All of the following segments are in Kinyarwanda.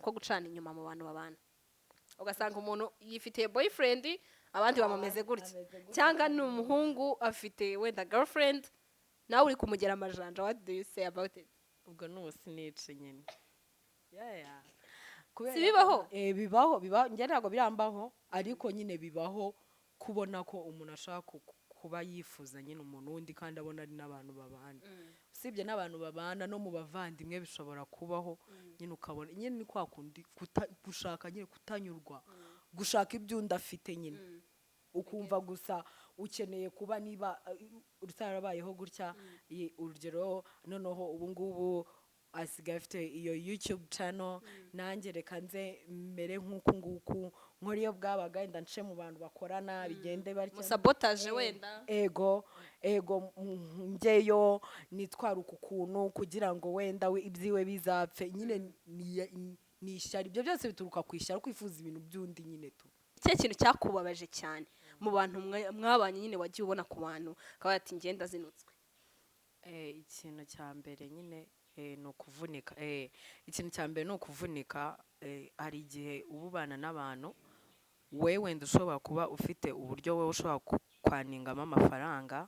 ko gucana inyuma mu bantu babana ugasanga umuntu yifitiye boyfriend abandi bamameze gutya cyangwa ni umuhungu afite wenda girlfriend nawe uri kumugera amajanja. What do you say about it? ubwo n'ubusinice nyine Si bibaho? bibaho njye ntabwo birambaho ariko nyine bibaho kubona ko umuntu ashaka kuba yifuza nyine umuntu wundi kandi abona ari n'abantu babana. Usibye n'abantu babana no mu bavandimwe bishobora kubaho nyine ukabona nyine ni kwa kundi gushaka nyine kutanyurwa gushaka ibyo undi afite nyine ukumva gusa ukeneye kuba niba utarabayeho gutya. Urugero noneho ubu ngubu asigaye afite iyo YouTube channel nanjye reka nze mere nk'uku nguku nkora iyo bwabaga wenda nce mu bantu bakorana bigende batya musabotage wenda ego njyeyo nitwara uku kuntu kugira ngo wenda ibyiwe bizapfe nyine ni ishyari. Ibyo byose bituruka ku ishyari kwifuza ibintu by'undi nyine tu. Cye kintu cyakubabaje cyane mu bantu mwabanye nyine wagiye ubona ku bantu akaba ati ngenda zinutswe? Ikintu cya mbere nyine ni ukuvunika. Ikintu cya mbere ni ukuvunika. Hari igihe ubana n'abantu we wenda ushobora kuba ufite uburyo wowe ushobora kwaningamo amafaranga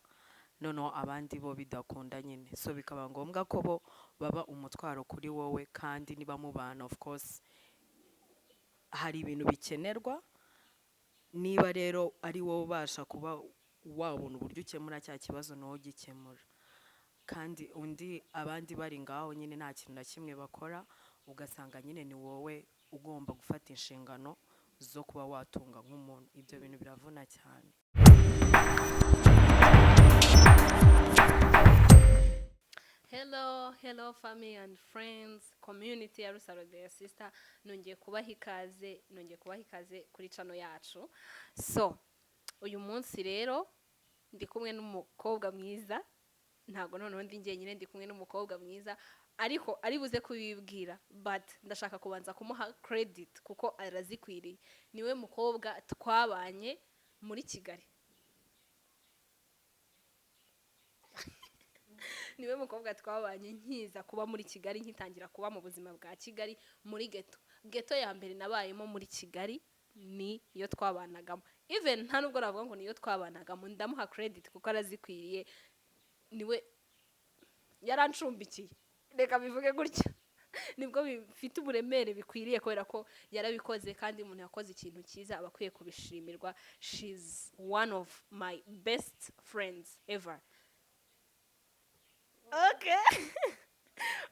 noneho abandi bo bidakunda nyine, so bikaba ngombwa ko bo baba umutwaro kuri wowe. kandi niba mubana of course hari ibintu bikenerwa. Niba rero ari wowe ubasha kuba wabona uburyo ukemura cya kibazo nawe ugikemura, kandi undi abandi bari ngaho nyine nta kintu na kimwe bakora, ugasanga nyine ni wowe ugomba gufata inshingano zo kuba watunga nk'umuntu. Ibyo bintu biravuna cyane. Hello family and friends, community ya Turarebera sister, nongeye kubaha ikaze kuri channel yacu. So uyu munsi rero ndi kumwe n'umukobwa mwiza, ntago noneho ndi njyenyine, ndi kumwe n'umukobwa mwiza ariko ari buze kubibwira, but ndashaka kubanza kumuha credit kuko arazikwiriye. Niwe mukobwa twabanye muri Kigali. Niwe mukobwa twabanye nkiza kuba muri Kigali, nkitangira kuba mu buzima bwa Kigali muri ghetto ya mbere nabayemo muri Kigali ni iyo twabanagamo. Even nta nubwo navuga ngo niyo twabanagamo, ndamuha credit kuko arazikwiriye. Niwe yarancumbikiye, reka bivuge gutya, nibwo bifite uburemere bikwiriye kubera ko yarabikoze, kandi umuntu yakoze ikintu cyiza aba akwiye kubishimirwa. She's one of my best friends ever.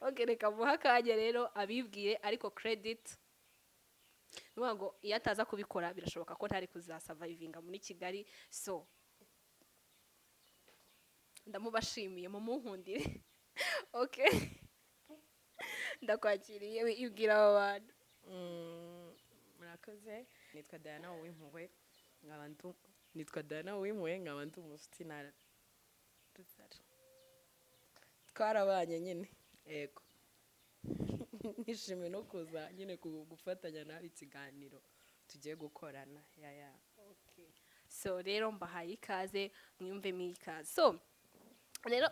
Okay, reka muha akanya rero abibwire, ariko credit nuvuga ngo iyo ataza kubikora birashoboka ko ntari kuzasurvivinga muri Kigali. So ndamubashimiye mumunkundire. Okay, ndakwakiriye ibwira aba bantu. Murakoze. Nitwa Diana Uwimpuhwe, nkaba ndi umushuti na twarabanye nyine. Yego. Nishimiye no kuza nyine gufatanya nawe ikiganiro tugiye gukorana. Okay. So rero mbahaye ikaze, mwumvemo ikaze. So rero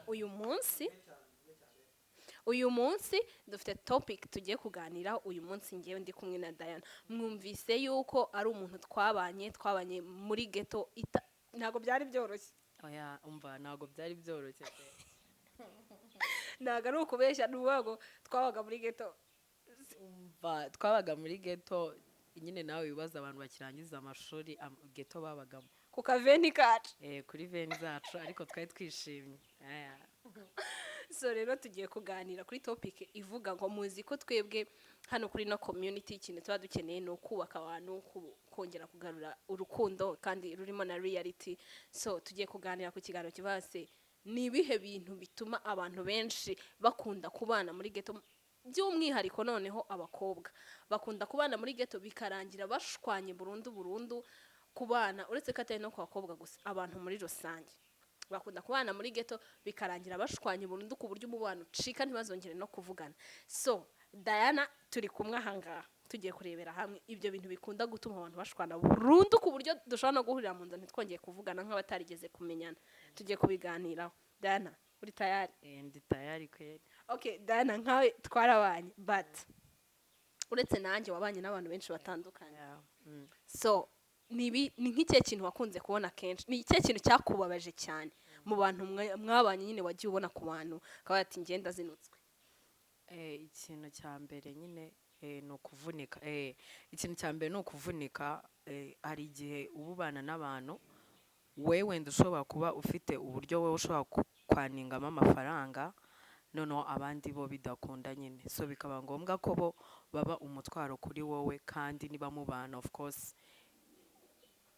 uyu munsi dufite topic tugiye kuganira. Uyu munsi ngewe ndi kumwe na Diana. Mwumvise yuko ari umuntu twabanye muri ghetto. Ntago byari byoroshye. Oya, umva ntago byari byoroshye. Ntago ari ukubeshya, n'uwago twabaga muri ghetto. Umva twabaga muri ghetto nyine, nawe bibaza abantu bakirangiza amashuri ghetto babagamo ku kaveni kacu. Kuri veni zacu, ariko twari twishimye. So rero tugiye kuganira kuri topic ivuga ngo muzi ko twebwe hano kuri no community ikintu tuba dukeneye no kubaka abantu, kongera kugarura urukundo kandi rurimo na reality. So tugiye kuganira ku kiganiro kivase ni ibihe bintu bituma abantu benshi bakunda kubana muri ghetto, by'umwihariko noneho abakobwa bakunda kubana muri ghetto bikarangira bashwanye burundu kubana, uretse ko atari no ku bakobwa gusa, abantu muri rusange bakunda kubana muri ghetto bikarangira bashwanye burundu ku buryo umubano ucika ntibazongere no kuvugana. So Diana turi kumwe ahangaha tugiye kurebera hamwe ibyo bintu bikunda gutuma abantu bashwana burundu ku buryo dushobora no guhurira mu nzu ntitwongeye kuvugana nk'abatarigeze kumenyana. Tugiye kubiganiraho. Diana, uri tayari? Ndi tayari kweli. Okay, Diana, nkawe twarabanye, but uretse nanjye wabanye n'abantu benshi batandukanye. Yeah. So ni nk'ikihe kintu wakunze kubona kenshi, ni ikihe kintu cyakubabaje cyane mu bantu mwabanye nyine wagiye ubona ku bantu akaba ati ngenda zinutswe? Ikintu cya mbere nyine ni ukuvunika. Ikintu cya mbere ni ukuvunika. Hari igihe uba ubana n'abantu we wenda ushobora kuba ufite uburyo wowe ushobora kwaningamo amafaranga, noneho abandi bo bidakunda nyine, so bikaba ngombwa ko bo baba umutwaro kuri wowe. kandi niba mubana of course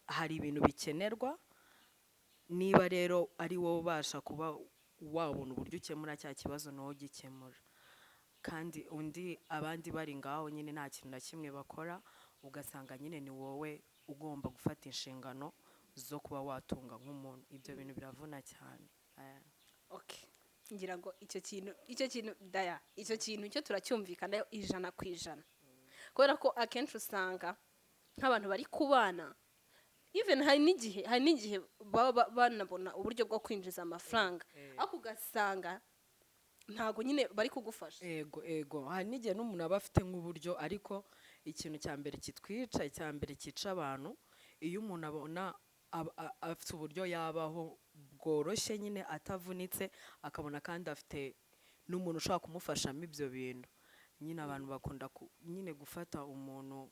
hari ibintu bikenerwa, niba rero ari wowe ubasha kuba wabona uburyo ukemura cya kibazo nawe ugikemura, kandi undi abandi bari ngaho nyine nta kintu na kimwe bakora, ugasanga nyine ni wowe ugomba gufata inshingano zo kuba watunga nk'umuntu. Ibyo bintu biravuna cyane. Okay, ngira ngo icyo kintu daya, icyo kintu cyo turacyumvikana 100%, kubera ko akenshi usanga nk'abantu bari kubana even hari n'igihe banabona uburyo bwo kwinjiza amafaranga, ariko ugasanga ntago nyine bari kugufasha. Ego hari n'igihe n'umuntu aba afite nk'uburyo, ariko ikintu cya mbere kitwica, icya mbere cyica abantu, iyo umuntu abona afite uburyo yabaho bworoshye nyine atavunitse, akabona kandi afite n'umuntu ushobora kumufashamo ibyo bintu, nyine abantu bakunda nyine gufata umuntu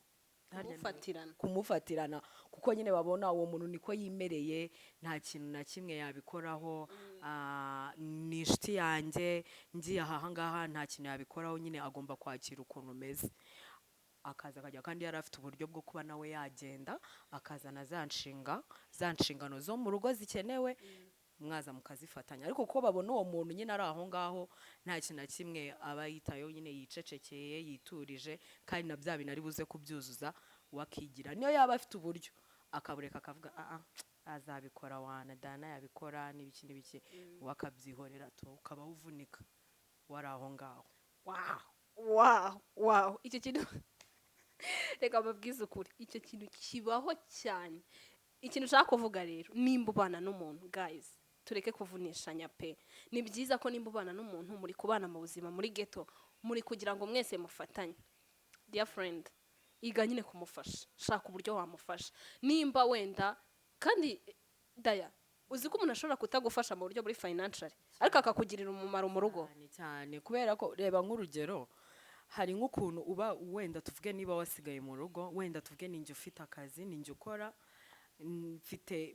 kumufatirana, kuko nyine babona uwo muntu niko yimereye, nta kintu na kimwe yabikoraho. Ni inshuti yanjye, ngiye aha ngaha nta kintu yabikoraho, nyine agomba kwakira ukuntu umeze, akaza akajya kandi yari afite uburyo bwo kuba nawe yagenda akazana za nshingano zo mu rugo zikenewe, mwaza mukazifatanya. Ariko kuko babona uwo muntu nyine ari aho ngaho nta kintu na kimwe aba yitayeho, nyine yicecekeye yiturije, kandi na bya bintu ari buze kubyuzuza wakigira, niyo yaba afite uburyo akabureka akavuga azabikora, wana dana yabikora n'ibiki wakabyihorera, ukaba uvunika wari aho ngaho. Wow, icyo kintu reka babwize ukuri, icyo kintu kibaho cyane. Ikintu ushaka kuvuga rero, nimba ubana n'umuntu guys, tureke kuvunishanya pe. Ni byiza ko nimba ubana n'umuntu muri kubana mu buzima muri ghetto, muri kugira ngo mwese mufatanye. Dear friend, iga nyine kumufasha, shaka uburyo wamufasha. Nimba wenda kandi daya, uzi ko umuntu ashobora kutagufasha mu buryo buri financial, ariko akakugirira umumaro mu rugo cyane. Kubera ko reba nk'urugero, hari nk'ukuntu uba wenda tuvuge niba wasigaye mu rugo, wenda tuvuge ninjye ufite akazi, ninjye ukora, mfite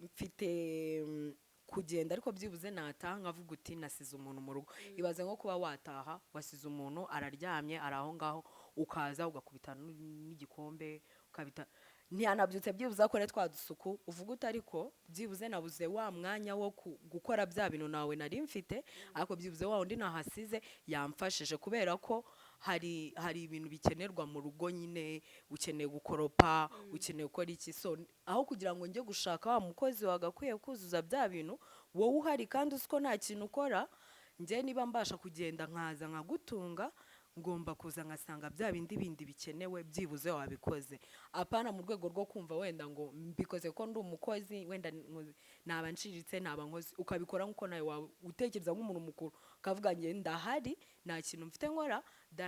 kugenda, ariko byibuze nataha nkavuga uti nasize umuntu mu rugo. Ibaze nko kuba wataha wasize umuntu araryamye ari aho ngaho, ukaza ugakubita n'igikombe ukabita ntiyanabyutse, byibuze akore twa dusuku, uvuga uti ariko byibuze nabuze wa mwanya wo gukora bya bintu nawe nari mfite, ariko byibuze wa undi nahasize yamfashije. Kubera ko hari ibintu bikenerwa mu rugo, nyine ukeneye gukoropa, ukeneye gukora iki, so aho kugira ngo njye gushaka wa mukozi wagakwiye kuzuza bya bintu, wowe uhari kandi uzi ko nta kintu ukora, njye niba mbasha kugenda nkaza nkagutunga, ngomba kuza ngasanga bya bindi bikenewe byibuze wabikoze. Apana mu rwego rwo kumva wenda ngo mbikoze ko ndi umukozi, wenda naba nshiritse, naba nkozi, ukabikora nkuko nawe wawe utekereza nk'umuntu mukuru, kavuga nge ndahari nta kintu mfite nkora,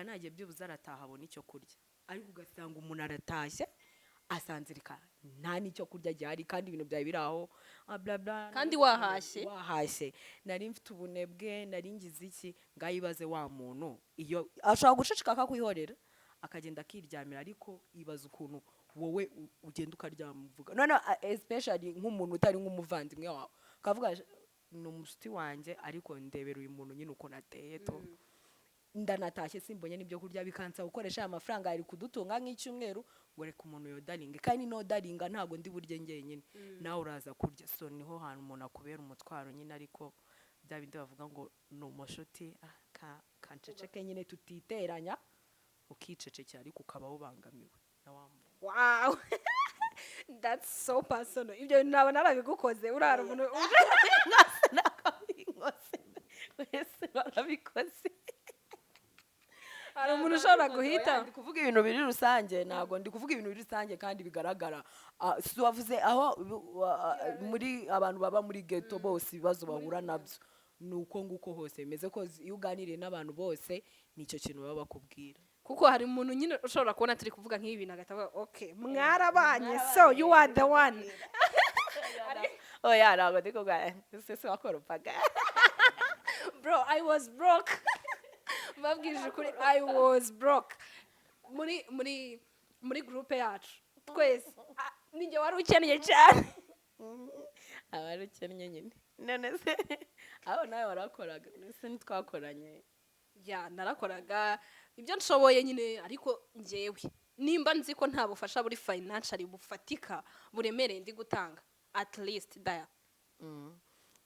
nagiye byibuze arataha abona icyo kurya. Ariko ugasanga umuntu aratashye asanzirika nta n'icyo kurya gihari, kandi ibintu byawe biri aho bla bla, kandi wahashye. Nari mfite ubunebwe, nari ngize iki, ngayibaze wa muntu iyo ashobora guceceka akakwihorera akagenda akiryamira, ariko ibaza ukuntu wowe ugenda ukaryamuvuga, none especially nk'umuntu utari nk'umuvandimwe wawe, kavuga ni umushuti wanjye, ariko ndebera uyu muntu nyine uko nateye to ndanatashye simbonye n'ibyo kurya, bikansa gukoresha amafaranga ari kudutunga nk'icyumweru ngo reka umuntu yodaringe, kandi no daringa ntago ndi burye ngenyine, nawe uraza kurya. So niho hantu umuntu akubera umutwaro nyine, ariko bya bindi bavuga ngo ni umushuti kanceceke nyine tutiteranya, ukicecekera ariko ukaba ubangamiwe na wa muntu. Wow, that's so personal. Ibyo naba narabigukoze, urara umuntu wese barabikoze. hari umuntu ushobora guhita. Ndi kuvuga ibintu biri rusange, ntabwo ndi kuvuga ibintu biri rusange kandi bigaragara. Si wavuze aho muri abantu baba muri ghetto bose ibibazo bahura nabyo, nuko nguko hose bimeze, ko iyo uganiriye n'abantu bose nicyo kintu baba bakubwira. kuko hari umuntu nyine ushobora kubona turi kuvuga nk'ibi bintu agahita avuga okay mwarabanye so you are the one. oya ntabwo ndi kuvuga ese wakoropaga Bro, I was broke. Mbabwije ukuri, I was broke. Muri groupe yacu twese ninjye wari ukeneye cyane. abari ukennye nyine none se aho nawe warakoraga ese ntitwakoranye Ya narakoraga ibyo nshoboye nyine, ariko njyewe nimba nzi ko nta bufasha buri financial bufatika buremereye ndi gutanga, at least daya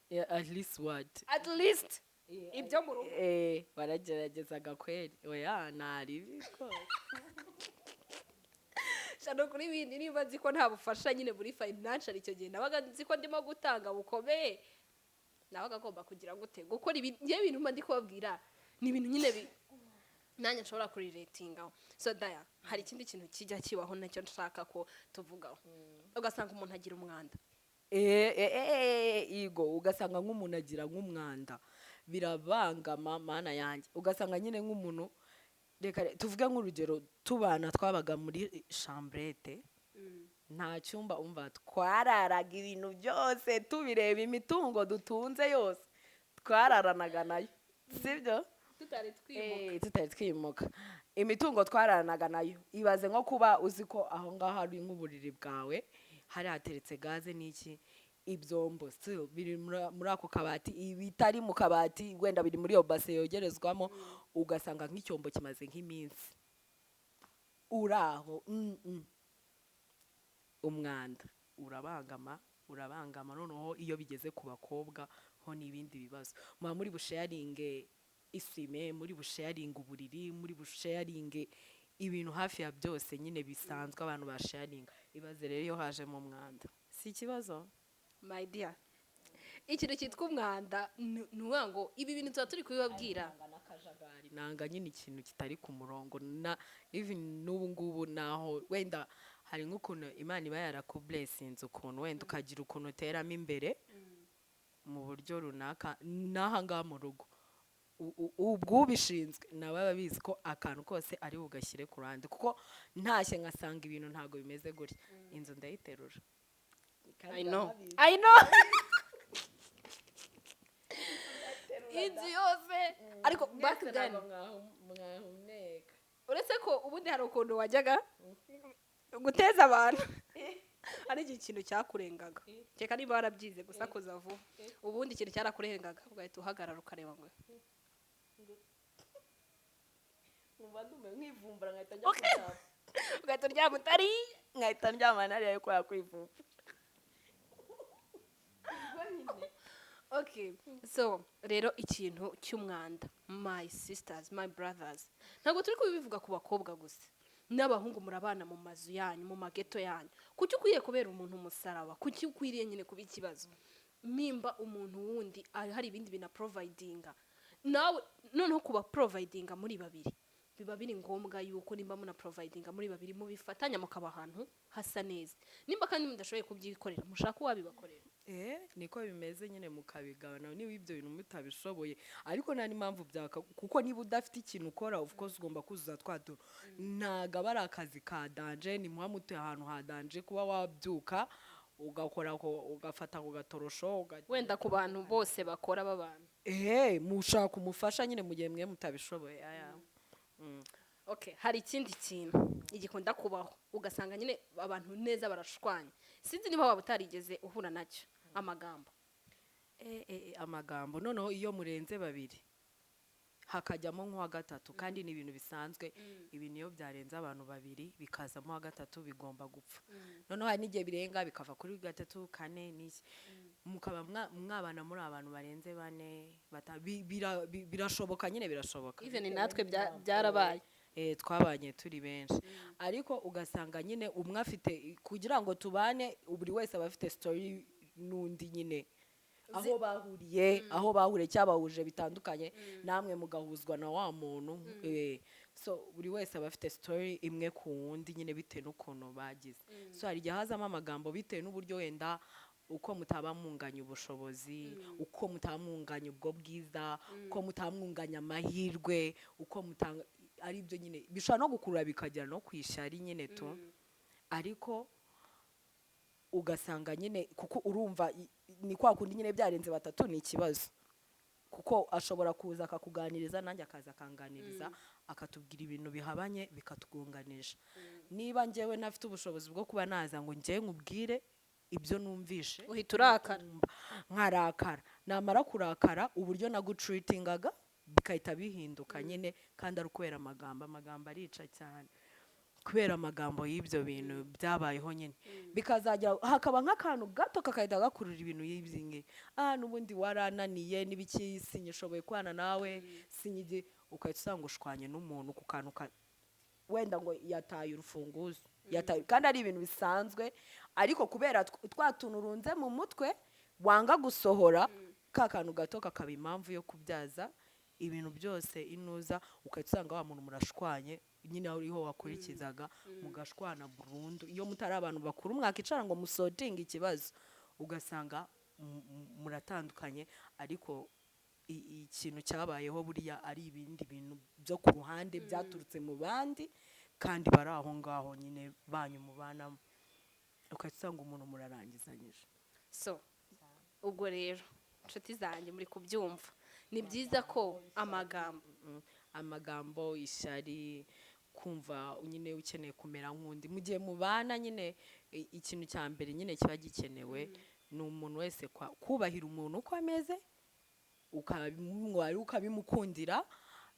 yeah, at least what at least ibyo mu rugo barageragezaga kweri oya ntari rwose shano kuri bindi niba nzi ko nta bufasha nyine buri financial icyo gihe nabaga nzi ko ndimo gutanga bukomeye, nabaga agomba kugira gute gukora ibintu mba ndi kubabwira ni ibintu nyine nanjye nshobora kuriretingaho. So daya hari ikindi kintu kijya kibaho nacyo nshaka ko tuvugaho, ugasanga umuntu agira umwanda. Igo ugasanga nk'umuntu agira nk'umwanda birabangama mana yanjye, ugasanga nyine nk'umuntu reka tuvuge nk'urugero tubana twabaga muri chambrette nta cyumba umva twararaga ibintu byose tubireba, imitungo dutunze yose twararanaga nayo, sibyo tutari twimuka imitungo twararanaga nayo. Ibaze nko kuba uzi ko aho ngaho ari nk'uburiri bwawe hari hateretse gaze n'iki, ibyombo still biri muri ako kabati, ibitari mu kabati wenda biri muri iyo base yogerezwamo, ugasanga nk'icyombo kimaze nk'iminsi uraho umwanda urabangama. Noneho iyo bigeze ku bakobwa ho n'ibindi bibazo, muba muri busharinge isime, muri busharinge uburiri, muri busharinge ibintu hafi ya byose nyine bisanzwe abantu basharinga. Ibaze rero iyo haje mu mwanda si ikibazo my dear. Ikintu cyitwa umwanda nuwa ngo ibi bintu tuba turi kubibabwira n'akajagari nanga nyine ikintu kitari ku murongo na even n'ubu ngubu naho wenda hari nk'ukuntu Imana iba yarakublessinze ukuntu wenda ukagira ukuntu uteramo imbere mu buryo runaka n'aha ngaha mu rugo, ubwo ubishinzwe nawe babizi ko akantu kose ari bugashyire ku ruhande, kuko ntashye ngasanga ibintu ntabwo bimeze gutya inzu ndayiterura. I know inzu yose ariko back then mwahumeka uretse ko ubundi hari ukuntu wajyaga guteza abantu ari ikintu cyakurengaga, cyeka niba warabyize gusa koza vuba, ubundi ikintu cyarakurengaga ugahita uhagarara ukareba ngo numva ndume nkivumbura nkahita njya kuryama, ugahita uryama utari nkahita ndyama nariya yo kwa kwivumbura. Okay, so rero ikintu cy'umwanda, my sisters, my brothers, ntabwo turi kubivuga ku bakobwa gusa, n'abahungu murabana mu mazu yanyu, mu mageto yanyu. Kuki ukwiye kubera umuntu umusaraba? Kuki ukwiriye nyine kuba ikibazo? Nimba umuntu wundi hari ibindi bina providinga, nawe noneho kuba providinga muri babiri biba biri ngombwa yuko nimba muna providinga muri babiri mubifatanya mukaba ahantu hasa neza. Nimba kandi mudashoboye kubyikorera mushaka wabibakorera, niko bimeze nyine mukabigabana niba ibyo bintu mutabishoboye. Ariko nta n'impamvu byaka, kuko niba udafite ikintu ukora of course ugomba kuzuza twato. Ntago ari akazi ka danje, ni muha mutuye ahantu ha danje kuba wabyuka ugakora ko ugafata ku gatorosho wenda ku bantu bose bakora babana mushaka umufasha nyine mu gihe mwe mutabishoboye. Okay, hari ikindi kintu igikunda kubaho ugasanga nyine abantu neza barashwanya. Sinzi niba waba utarigeze uhura nacyo, amagambo amagambo. Noneho iyo murenze babiri hakajyamo nk'uwa gatatu, kandi ni ibintu bisanzwe. Ibintu iyo byarenze abantu babiri bikazamo wa gatatu bigomba gupfa. Noneho hari n'igihe birenga bikava kuri gatatu kane n'iki, mukaba mwabana muri abantu barenze bane birashoboka nyine birashoboka. Even natwe byarabaye twabanye turi benshi, ariko ugasanga nyine umwe afite, kugira ngo tubane buri wese aba afite story nundi nyine aho bahuriye cyabahuje bitandukanye, namwe mugahuzwa na wa muntu. So buri wese aba afite story imwe ku wundi nyine bitewe n'ukuntu bagize. So hari igihe hazamo amagambo bitewe n'uburyo wenda uko mutaba munganya ubushobozi, uko mutaba munganya ubwo bwiza, uko mutaba munganya amahirwe, uko mutanga ari byo nyine bishobora no gukurura bikagera no kwishyari nyine tu ariko ugasanga nyine kuko urumva ni kwa kundi nyine byarenze batatu ni ikibazo kuko ashobora kuza akakuganiriza nanjye akaza akanganiriza akatubwira ibintu bihabanye bikatugunganisha niba njyewe ntafite ubushobozi bwo kuba naza ngo njye nkubwire ibyo numvishe uhita urakara nkarakara namara kurakara uburyo nagutreatingaga bikahita bihinduka nyine kandi ari ukubera amagambo arica cyane kubera amagambo y'ibyo bintu byabayeho nyine bikazajya hakaba nk'akantu gato kakahita gakurura ibintu y'ibingi n'ubundi warananiye n'ibiki sinyishoboye kubana nawe sinyigi ukahita usanga ushwanye n'umuntu ku kantu wenda ngo yataye urufunguzo yataye kandi ari ibintu bisanzwe ariko kubera twa tuntu urunze mu mutwe wanga gusohora ka kantu gato kakaba impamvu yo kubyaza ibintu byose inuza ukahita usanga wa muntu murashwanye nyine uriho wakurikizaga mugashwana burundu iyo mutari abantu bakuru mwakicara ngo musotinge ikibazo ugasanga muratandukanye ariko ikintu cyabayeho buriya ari ibindi bintu byo ku ruhande byaturutse mu bandi kandi bari aho ngaho nyine banyu mubanamo ukahita usanga umuntu murarangizanyije so ubwo rero inshuti zanjye muri kubyumva ni byiza ko amagambo ishyari kumva nyine ukeneye kumera nk'undi mu gihe mubana nyine ikintu cya mbere nyine kiba gikenewe ni umuntu wese kubahira umuntu uko ameze ukabimukundira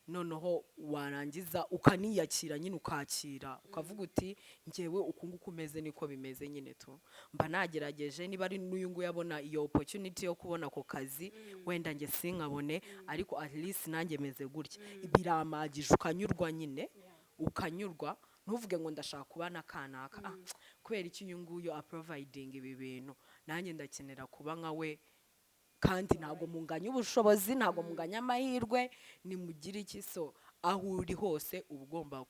noneho warangiza ukaniyakira nyine ukakira ukavuga uti njyewe uku nguku umeze niko bimeze nyine tu mba nagerageje niba ari n'uyu nguyu abona iyo opportunity yo kubona ako kazi wenda njye sinkabone ariko at least nanjye meze gutya biramagije ukanyurwa nyine ukanyurwa ntuvuge ngo ndashaka kuba n'akanaka kubera iki uyu nguyu aproviding ibi bintu nanjye ndakenera kuba nka we kandi ntabwo munganya ubushobozi ntabwo munganya amahirwe nimugire iki so aho uri hose uba ugomba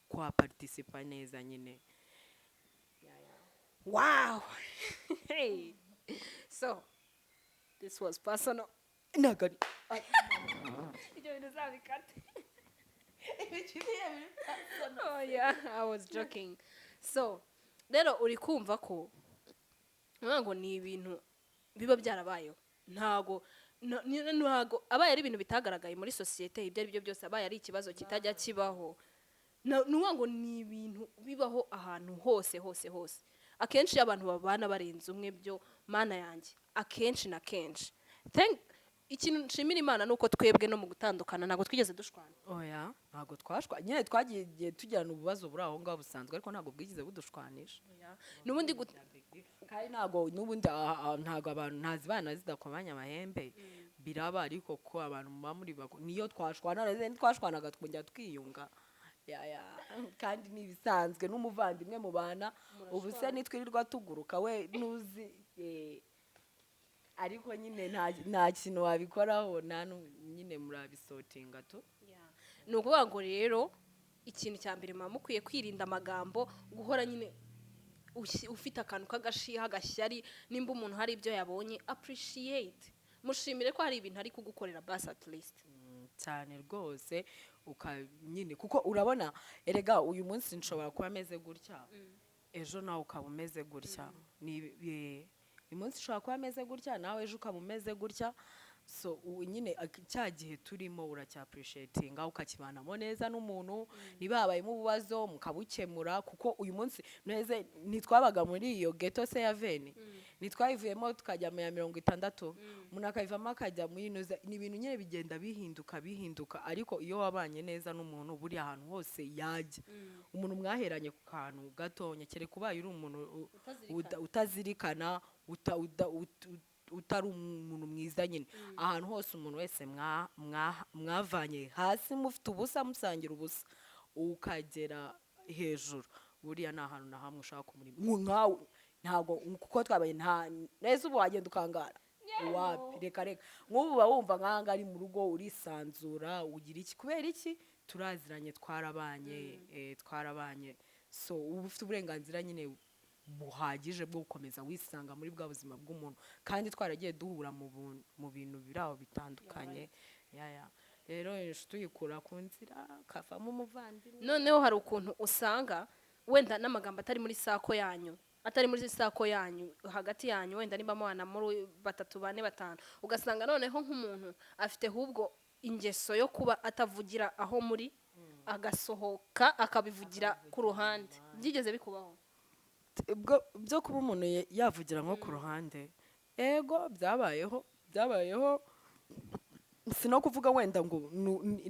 kuhaparticipa neza nyine wow hey so this was personal nagari ibyo bintu zabikate oh yeah I was joking so rero uri kumva ko ngo ni ibintu biba byarabayeho ntago abaye ari ibintu bitagaragaye muri societe ibyo ari byo byose abaye ari ikibazo kitajya kibaho ngo ni ibintu bibaho ahantu hose akenshi abantu babana barenze umwe byo mana yanjye akenshi na kenshi ikintu nshimira Imana nuko twebwe no mu gutandukana ntago twigeze dushwana oya ntago twashwa nyine twagiye tujyana ububazo buri aho ngaho busanzwe ariko ntago bwigize budushwanisha n'ubundi kandi ntago n'ubundi ntago abantu ntazibana zidakomanya amahembe biraba ariko ko abantu muba muri bako niyo twashwana twashwanaga twongera twiyunga kandi nibisanzwe n'umuvandimwe mu bana ubu se nitwirirwa tuguruka we nuzi ariko nyine nta kintu wabikoraho nyine murabisotinga tu ni ukuvuga ngo rero ikintu cya mbere muba mukwiye kwirinda amagambo guhora nyine ufite akantu k'agashiha agashyari nimba umuntu hari ibyo yabonye appreciate mushimire ko hari ibintu ari kugukorera basi at least cyane rwose nyine kuko urabona erega uyu munsi nshobora kuba ameze gutya ejo nawe ukaba umeze gutya uyu munsi ushobora kuba ameze gutya nawe ejo ukaba umeze gutya so nyine cya gihe turimo uracyapurishietinga ukakibanamo neza n'umuntu niba habayemo ububazo mukabukemura kuko uyu munsi neze ntitwabaga muri iyo ghetto se ya veni ntitwayivuyemo tukajya mu ya 60 umuntu akayivamo akajya muri inoze ni ibintu nyine bigenda bihinduka ariko iyo wabanye neza n'umuntu buri ahantu hose yajya umuntu mwaheranye ku kantu gatonya kere kubaye uri umuntu utazirikana utari umuntu mwiza nyine ahantu hose umuntu wese mwavanye hasi mufite ubusa musangira ubusa ukagera hejuru buriya ni ahantu na hamwe ushaka kumurimo nkawe ntabwo kuko twabaye neza ubu wagenda ukangara reka nk'ubu uba wumva nk'ahangaha ari mu rugo urisanzura ugira iki kubera iki turaziranye twarabanye so uba ufite uburenganzira nyine buhagije bwo gukomeza wisanga muri bwa buzima bw'umuntu kandi twaragiye duhura mu bintu biri aho bitandukanye rero inshuti uyikura ku nzira kavamo umuvandimwe. noneho hari ukuntu usanga wenda n'amagambo atari muri sako yanyu hagati yanyu wenda niba mwana muri 3 4 5 ugasanga noneho nk'umuntu afite ahubwo ingeso yo kuba atavugira aho muri agasohoka akabivugira ku ruhande. Byigeze bikubaho? byo kuba umuntu yavugira nko ku ruhande, ego byabayeho sino kuvuga wenda ngo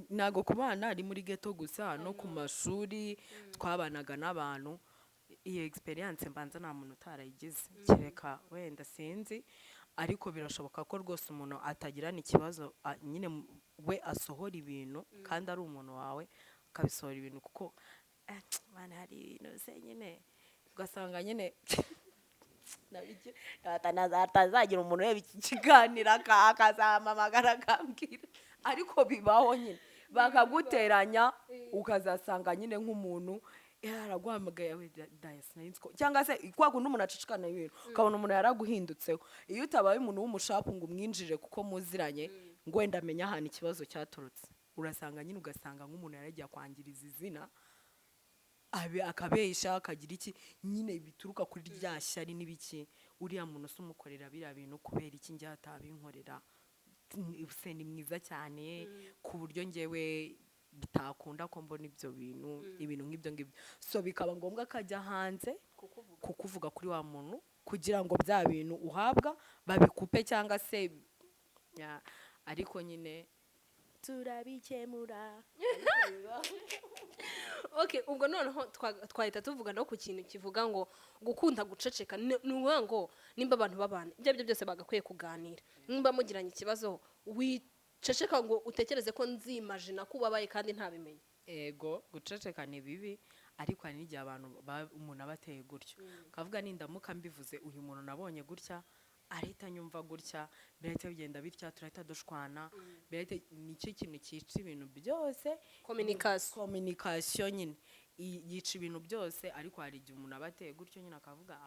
nago kubana ari muri ghetto gusa, no ku mashuri twabanaga n'abantu. Iyo experience mbanza nta muntu utarayigize, kereka wenda sinzi, ariko birashoboka ko rwose umuntu atagirana ikibazo nyine we asohora ibintu kandi ari umuntu wawe akabisohora ibintu, kuko bana hari ibintu se nyine ugasanga nyine atazagira umuntu ureba iki kiganiro akazamamagara akambwira, ariko bibaho nyine bakaguteranya ukazasanga nyine nk'umuntu yaraguhamagaye cyangwa se kwa kundi umuntu acicikana ibintu ukabona umuntu yaraguhindutseho. Iyo utabaye umuntu w'umushapu ngo umwinjire kuko muziranye ngo wenda amenye ahantu ikibazo cyaturutse, ugasanga nk'umuntu yaragiye kwangiriza izina akabesha akagira iki nyine bituruka kuri rya shyari n'ibiki. Uriya muntu se umukorera biriya bintu kubera iki njye atabinkorera? Se ni mwiza cyane ku buryo njyewe bitakunda ko mbona ibyo ibintu nk'ibyo ngibyo, so bikaba ngombwa akajya hanze kukuvuga kuri wa muntu kugira ngo bya bintu uhabwa babikupe cyangwa se ariko nyine turabikemura. Okay, ubwo noneho twahita tuvuga no ku kintu kivuga ngo gukunda guceceka. Ni ukuvuga ngo nimba abantu babana ibyo aribyo byose bagakwiye kuganira, nimba mugiranye ikibazo wiceceka ngo utekereze ko nzimagina ko ubabaye kandi ntabimenye. Ego guceceka ni bibi, ariko hari n'igihe umuntu aba ateye gutyo kavuga nindamuka mbivuze uyu muntu nabonye gutya arita nyumva gutya, birahita bigenda bitya, turahita dushwana. Nicyo kintu cyica ibintu byose, communication nyine yica ibintu byose. Ariko hari igihe umuntu aba ateye gutyo nyine akavuga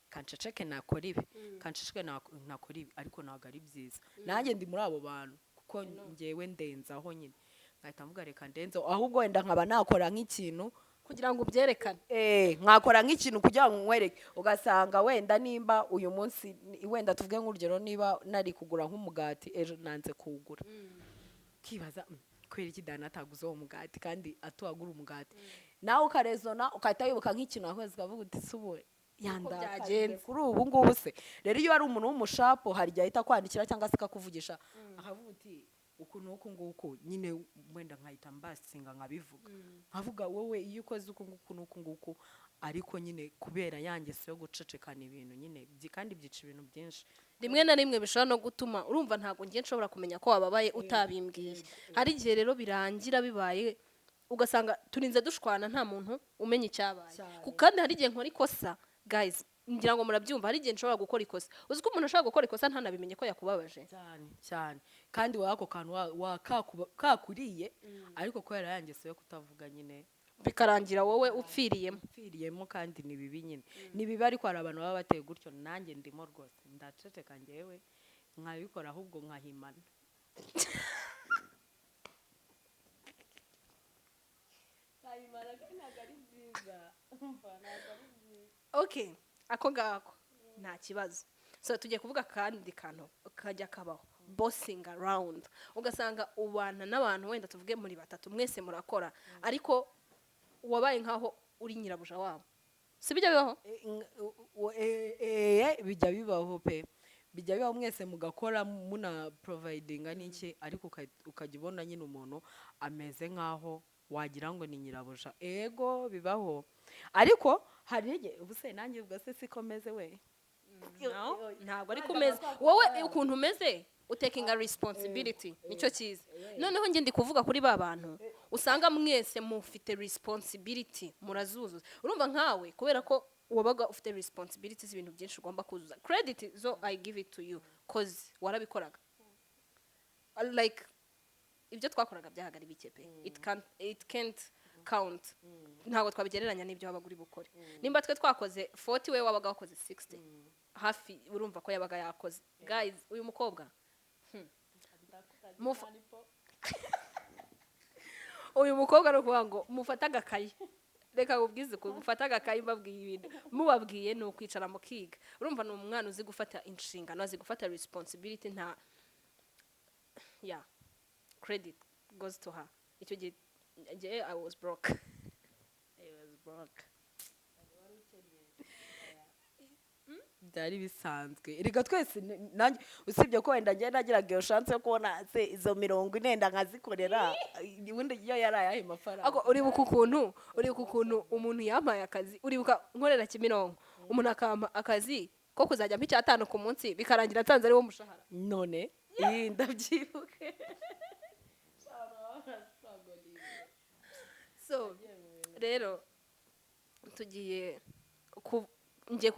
kanceceke nakora ibi, ariko ntabwo ari byiza. Nanjye ndi muri abo bantu kuko ngewe ndenzaho nyine ngahita mvuga reka ndenzaho, ahubwo wenda nkaba nakora nk'ikintu kugira ngo ubyerekane. Nkakora nk'ikintu kugira ngo nkwereke. Ugasanga wenda nimba uyu munsi wenda tuvuge nk'urugero, niba nari kugura nk'umugati ejo nanze kuwugura, kibaza kwera iki dana ataguze uwo mugati kandi atuwagura umugati, nawe ukarezona ukahita wibuka nk'ikintu wakoze ukavuga uti subuye yandakaye kuri ubu ngubu se. Rero iyo ari umuntu w'umushapo hari igihe ahita kwandikira cyangwa se akakuvugisha akavuga uti uku nuku nguku, nyine wenda nkahita mbasinga nkabivuga nkavuga wowe iyo ukoze uku nguku nuku nguku, ariko nyine kubera yangeso yo gucecekana ibintu nyine kandi byica ibintu byinshi. Rimwe na rimwe bishobora no gutuma urumva ntabwo ngiye nshobora kumenya ko wababaye utabimbwiye. Hari igihe rero birangira bibaye ugasanga turinze dushwana nta muntu umenya icyabaye, kandi hari igihe nkora ikosa guys, ngira ngo murabyumva, hari igihe nshobora gukora ikosa. Uzi ko umuntu ashobora gukora ikosa ntanabimenye ko yakubabaje cyane, kandi wako kantu kakuriye, ariko kubera yangeso yo kutavuga nyine bikarangira wowe upfiriyemo, kandi ni bibi nyine. Ni bibi, ariko hari abantu baba bateye gutyo, nanjye ndimo rwose ndaceceka njyewe nkabikora ahubwo nkahimana. Okay, ako ngako nta kibazo. So tugiye kuvuga kandi kantu kajya kabaho, bossing around. Ugasanga ubana n'abantu wenda tuvuge muri 3 mwese murakora, ariko wabaye nkaho uri nyirabuja wabo. Si bijya bibaho? Bijya bibaho pe. Bijya bibaho mwese mugakora muna providinga n'iki, ariko ukajibona nyine umuntu ameze nkaho wagira ngo ni nyirabuja. Ego bibaho, ariko hari igihe ubuse nanjye ubwo se sikomeze we. Ntabwo ari kumeze wowe ukuntu umeze utaking a responsibility, nicyo cyiza. Noneho nge ndi kuvuga kuri ba bantu usanga mwese mufite responsibility murazuzuza. Urumva nkawe kubera ko wabaga ufite responsibilities ibintu byinshi ugomba kuzuza. Credit zo I give it to you cause warabikoraga. Like ibyo twakoraga byahagari bikepe, it can't count. Ntabwo twabigereranya n'ibyo wabaguri bukore. Nimba twe twakoze 40 we wabaga wakoze 60 hafi, urumva ko yabaga yakoze. Guys, uyu mukobwa uyu mukobwa no kuvuga ngo mufate agakayi reka ubwize ko mufate agakayi mbabwiye ibintu mubabwiye ni ukwicara mukiga urumva ni umwana uzi gufata inshingano azi gufata responsibility nta yeah credit goes to her icyo gihe I was broke byari bisanzwe reka twese nanjye usibye ko wenda njye nagiraga iyo chance yo kubona se izo 40 nkazikorera ubundi iyo yaraye mafaranga ako uribuka ukuntu umuntu yampaye akazi uribuka nkorera Kimironko umuntu akampa akazi ko kuzajya mpa 5 ku munsi bikarangira atanze ari wo mushahara none ndabyibuke so rero tugiye ngiye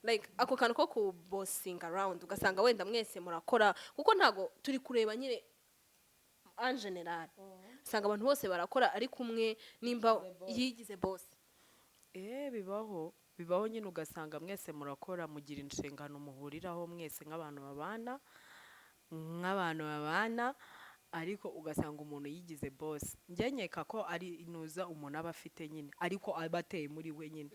like ako kantu ko ku bossing around ugasanga wenda mwese murakora kuko ntago turi kureba nyine en general usanga abantu bose barakora ari kumwe nimba yigize boss bibaho nyine ugasanga mwese murakora mugira inshingano muhuriraho mwese nk'abantu babana ariko ugasanga umuntu yigize boss ngenyeka ko ari inuza umuntu aba afite nyine ariko abateye muri we nyine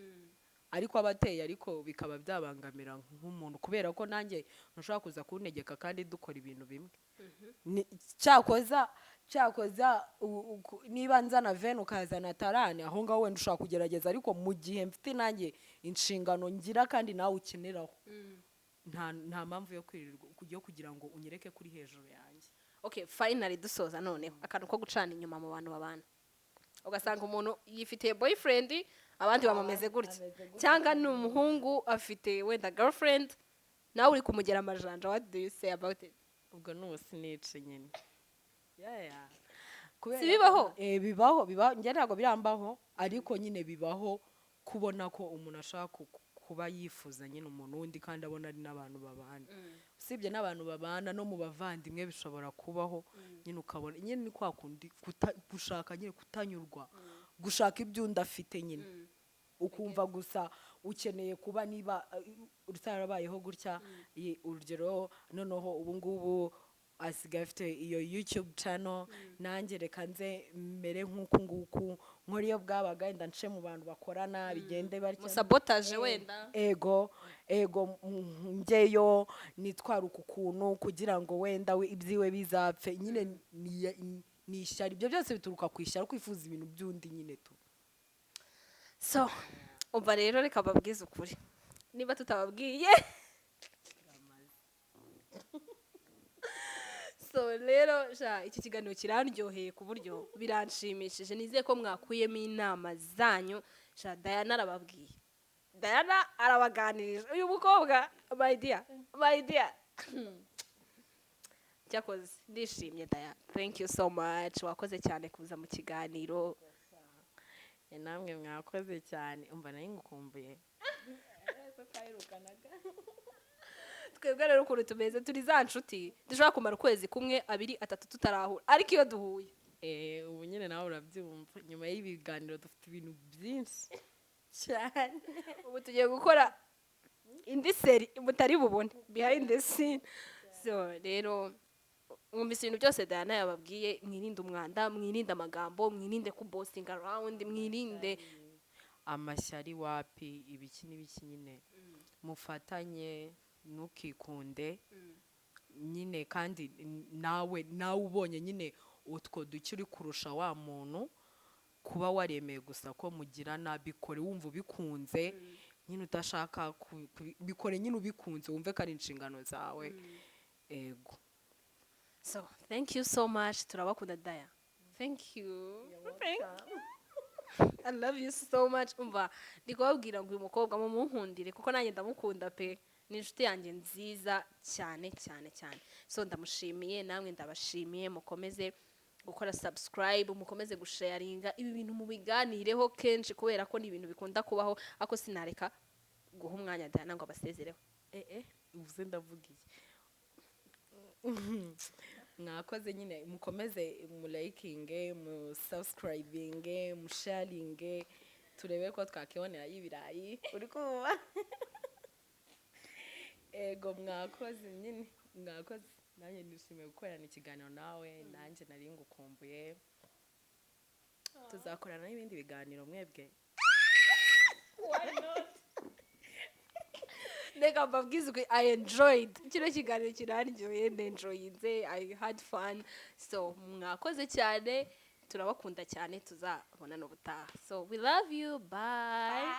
ariko abateye ariko bikaba byabangamira nk'umuntu kubera ko nanjye ntushobora kuza kuntegeka kandi dukora ibintu bimwe cyakoza niba nzana veni ukazana tarani aho ngaho wenda ushobora kugerageza ariko mu gihe mfite nanjye inshingano ngira kandi nawe ukeneraho nta mpamvu yo kugira ngo unyereke kuri hejuru yanjye. Okay, finally dusoza noneho akantu ko gucana inyuma mu bantu babana ugasanga umuntu yifitiye boyfriend abandi bamameze gutya cyangwa ni umuhungu afite wenda girlfriend nawe uri kumugera amajanja. What do you say about it? Ubwo n'ubusinice nyine si bibaho bibaho njye ntabwo birambaho ariko nyine bibaho kubona ko umuntu ashaka kuba yifuza nyine umuntu wundi kandi abona ari n'abantu babana usibye n'abantu babana no mu bavandimwe bishobora kubaho nyine ukabona nyine ni kwa kundi gushaka nyine kutanyurwa gushaka ibyo ndafite nyine ukumva gusa ukeneye kuba niba utarabayeho gutya urugero noneho ubu ngubu asigaye afite iyo YouTube channel nanjye reka nze mbere nk'uku nguku nkora iyo bwabaga wenda nce mu bantu bakorana bigende batya musabotage wenda ego njyeyo nitwara uku kuntu kugira ngo wenda ibyiwe bizapfe nyine ni ishyari. Ibyo byose bituruka ku ishyari kwifuza ibintu by'undi nyine tu. So umva rero reka babwize ukuri niba tutababwiye so rero iki kiganiro kiraryoheye ku buryo biranshimishije nizeye ko mwakuyemo inama zanyu. Diana arababwiye, Diana arabaganirije uyu mukobwa my dear cyakoze ndishimye Diana, thank you so much, wakoze cyane kuza mu kiganiro. Namwe mwakoze cyane umva nayo ngukumbuye twebwe rero ukuntu tumeze turi za nshuti dushobora kumara ukwezi kumwe 2 3 tutarahura ariko iyo duhuye ubu nyine nawe urabyumva nyuma y'ibiganiro dufite ibintu byinshi cyane. Ubu tugiye gukora indi seri mutari bubone behind the scene. So rero mwumvise ibintu byose Diana yababwiye, mwirinde umwanda, mwirinde amagambo, mwirinde ku bossing around, mwirinde amashyari wapi ibiki n'ibiki nyine mufatanye nukikunde nyine kandi nawe ubonye nyine utwo duke uri kurusha wa muntu kuba waremeye gusa ko mugirana bikore wumva ubikunze nyine utashaka bikore nyine ubikunze wumve ko ari inshingano zawe ego. So thank you so much, turabakunda Daya. Thank you. I love you so much. Umva ndikubabwira ngo uyu mukobwa mumunkundire kuko nanjye ndamukunda pe, ni inshuti yanjye nziza cyane cyane cyane. So ndamushimiye namwe ndabashimiye, mukomeze gukora subscribe, mukomeze gusharinga ibi bintu mubiganireho kenshi kubera ko ni ibintu bikunda kubaho. Ako sinareka guha umwanya Diana ngo abasezereho. Uvuze ndavugiye mwakoze nyine mukomeze mu likinge mu subscribinge mu sharinge turebe ko twakibonera y'ibirayi uri kuba ego mwakoze nyine mwakoze. nanjye nishimiye gukorana ikiganiro nawe nanjye nari ngukumbuye tuzakorana n'ibindi biganiro mwebwe Nega mbabwizwe I enjoyed kino kiganiro kiraryoye nenjoyinze I had fun so mwakoze cyane turabakunda cyane tuzabona n'ubutaha so we love you bye